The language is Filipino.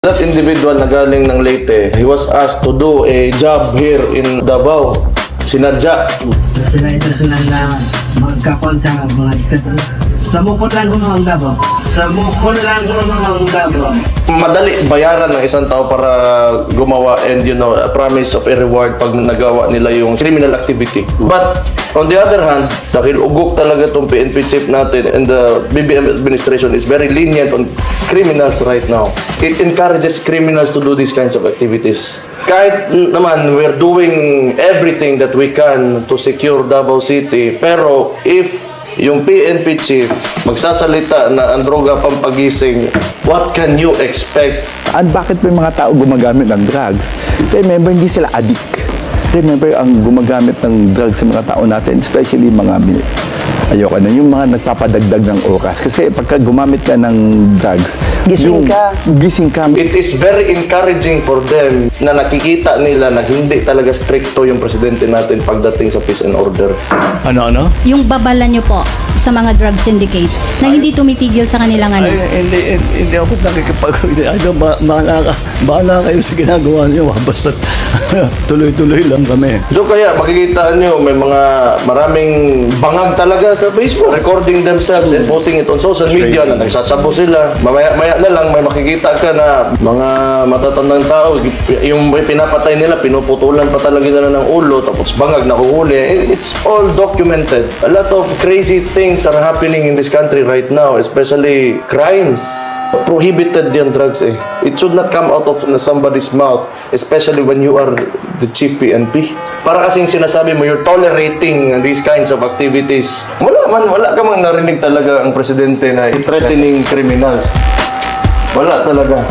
That individual na galing ng Leyte, he was asked to do a job here in Davao. Sinadya. Sila international na magkapon sa mga diktator. Samukot lang kung ang Davao. Samukot lang kung ang Davao. Madali bayaran ng isang tao para gumawa and a promise of a reward pag nagawa nila yung criminal activity. But on the other hand, dahil ugok talaga itong PNP chief natin and the BBM administration is very lenient on criminals right now. It encourages criminals to do these kinds of activities. Kahit naman we're doing everything that we can to secure Davao City, pero if yung PNP chief magsasalita na ang droga pampagising, what can you expect? At bakit may mga tao gumagamit ng drugs? Remember, hindi sila addict. Remember, ang gumagamit ng drugs sa mga tao natin, especially mga ayoko na, yung mga nagpapadagdag ng oras. Kasi pagka gumamit ka ng drugs, gising ka. It is very encouraging for them na nakikita nila na hindi talaga stricto yung presidente natin pagdating sa peace and order. Ano? Yung babala nyo po sa mga drug syndicate na hindi tumitigil sa kanilang ano? Hindi ako bahala kayo sa ginagawa nyo. Basta tuloy-tuloy lang kami. So kaya makikita nyo may mga maraming bangag talaga sa Facebook, recording themselves and posting it on social media na nagsasabo sila. Maya na lang may makikita ka na mga matatandang tao, yung pinapatay nila, pinuputulan pa talaga nila ng ulo, tapos bangag nakuhuli. It's all documented. A lot of crazy things are happening in this country right now, especially crimes. Prohibited yung drugs eh. It should not come out of somebody's mouth, especially when you are the chief PNP. Para kasing sinasabi mo, you're tolerating these kinds of activities. Wala ka mang narinig talaga ang presidente na threatening criminals. Wala talaga.